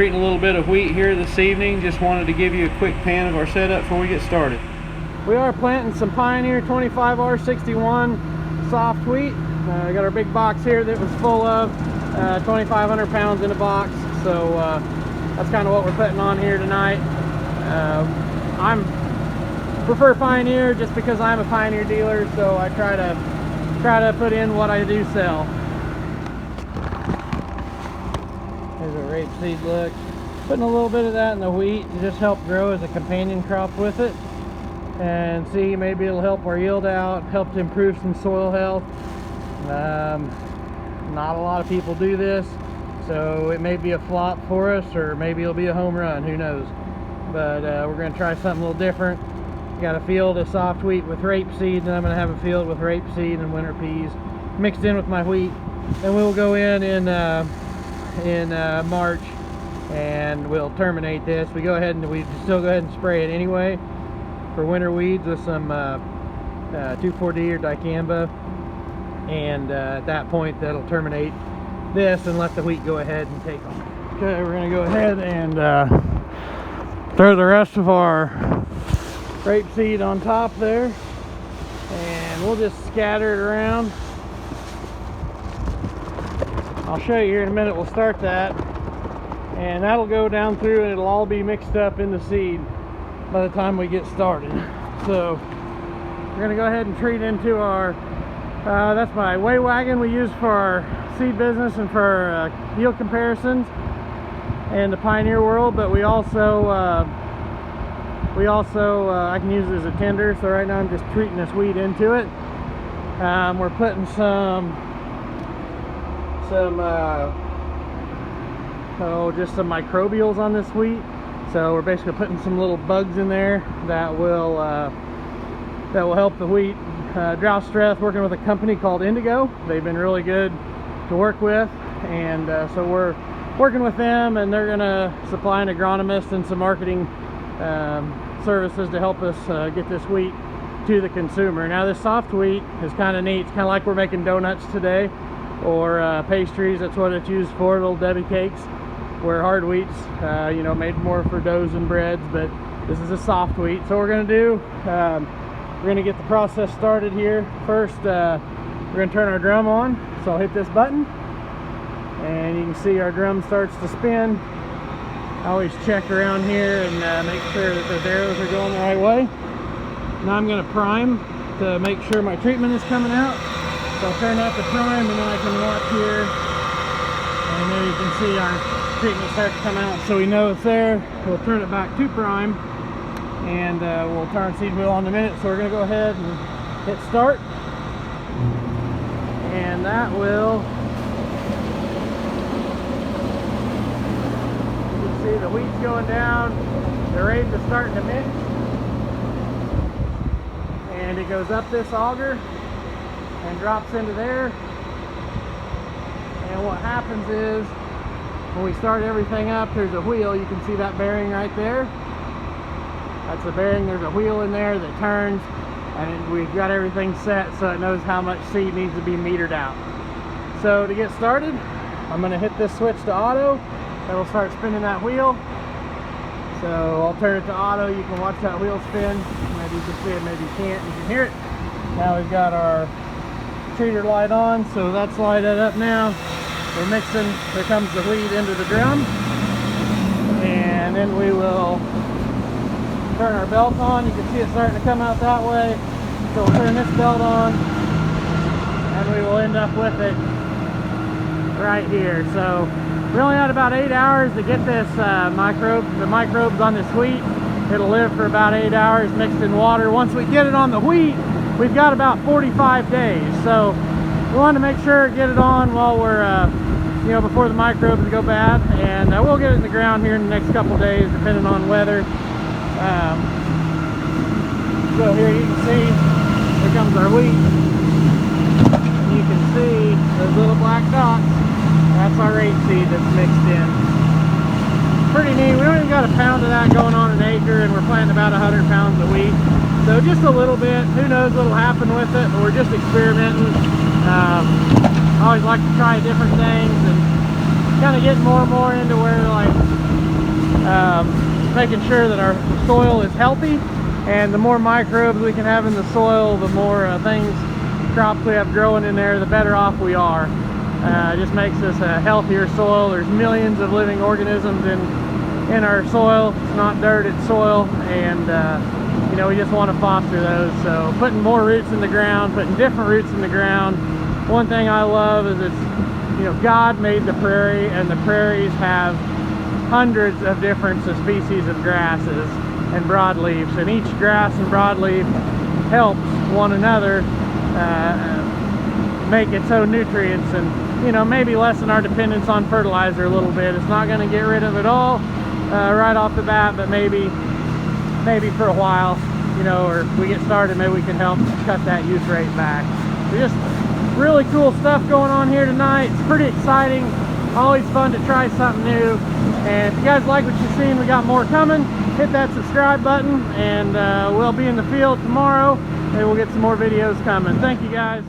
treating a little bit of wheat here this evening. Just wanted to give you a quick pan of our setup before we get started. We are planting some Pioneer 25R61 soft wheat. I got our big box here that was full of 2,500 pounds in a box. So that's kind of what we're putting on here tonight. I prefer Pioneer just because I'm a Pioneer dealer, so I try to put in what I do sell. There's a rapeseed look. Putting a little bit of that in the wheat to just help grow as a companion crop with it. And see, maybe it'll help our yield out, help to improve some soil health. Not a lot of people do this, so it may be a flop for us, or maybe it'll be a home run, who knows. But we're going to try something a little different. Got a field of soft wheat with rapeseed, and I'm going to have a field with rapeseed and winter peas mixed in with my wheat. And we'll go in March, and we'll terminate this. We still go ahead and spray it anyway for winter weeds with some 2,4-D or dicamba, and at that point that'll terminate this and let the wheat go ahead and take off. Okay, we're going to go ahead and throw the rest of our rapeseed on top there, and we'll just scatter it around. I'll show you here in a minute. We'll start that, and that'll go down through, and it'll all be mixed up in the seed by the time we get started. So we're going to go ahead and treat into our that's my weigh wagon we use for our seed business and for yield comparisons in the Pioneer world, but we also I can use it as a tender. So right now I'm just treating this wheat into it. We're putting just some microbials on this wheat. So we're basically putting some little bugs in there that will help the wheat. Drought stress, working with a company called Indigo. They've been really good to work with, and so we're working with them, and they're gonna supply an agronomist and some marketing services to help us get this wheat to the consumer. Now this soft wheat is kind of neat. It's kind of like we're making donuts today, or pastries. That's what it's used for, little Debbie cakes. Where hard wheats, made more for doughs and breads, but this is a soft wheat. So what we're gonna do, we're gonna get the process started here. First, we're gonna turn our drum on. So I'll hit this button, and you can see our drum starts to spin. I always check around here and make sure that the arrows are going the right way. Now I'm gonna prime to make sure my treatment is coming out. So I'll turn that to prime, and then I can watch here, and there you can see our treatment start to come out, so we know it's there. We'll turn it back to prime, and we'll turn seed wheel on in a minute. So we're going to go ahead and hit start, and that will, you can see the wheat's going down, the rates are starting to mix, and it goes up this auger and drops into there. And what happens is, when we start everything up, there's a wheel. You can see that bearing right there. That's the bearing. There's a wheel in there that turns, and we've got everything set so it knows how much seed needs to be metered out. So to get started, I'm going to hit this switch to auto. That'll start spinning that wheel. So I'll turn it to auto. You can watch that wheel spin. Maybe you can see it, maybe you can't. You can hear it. Now we've got our treater light on, so that's lighted up now. We're mixing, there comes the wheat into the drum, and then we will turn our belt on. You can see it starting to come out that way. So we'll turn this belt on, and we will end up with it right here. So we only had about 8 hours to get this the microbes on this wheat. It'll live for about 8 hours mixed in water. Once we get it on the wheat, we've got about 45 days. So we want to make sure get it on while we're before the microbes go bad, and we'll get it in the ground here in the next couple days depending on weather. So here you can see, here comes our wheat. You can see those little black dots. That's our rapeseed that's mixed in. Pretty neat. We only got a pound of that going on an acre, and we're planting about 100 pounds a week. So just a little bit. Who knows what'll happen with it, but we're just experimenting. I always like to try different things, and kind of getting more and more into where, like, making sure that our soil is healthy, and the more microbes we can have in the soil, the more crops we have growing in there, the better off we are. It just makes us a healthier soil. There's millions of living organisms in our soil. It's not dirt, it's soil, and you know, we just want to foster those. So putting more roots in the ground, putting different roots in the ground. One thing I love is you know, God made the prairie, and the prairies have hundreds of different species of grasses and broadleaves, and each grass and broadleaf helps one another make its own nutrients, and you know, maybe lessen our dependence on fertilizer a little bit. It's not going to get rid of it all right off the bat, but maybe for a while, you know, or if we get started, maybe we can help cut that use rate back. So just really cool stuff going on here tonight. It's pretty exciting, always fun to try something new. And if you guys like what you've seen, we got more coming. Hit that subscribe button, and we'll be in the field tomorrow, and we'll get some more videos coming. Thank you guys.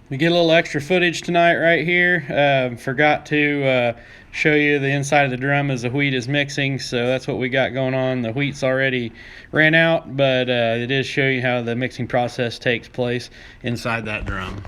We get a little extra footage tonight right here. Forgot to show you the inside of the drum as the wheat is mixing, so that's what we got going on. The wheat's already ran out, but it is show you how the mixing process takes place inside that drum.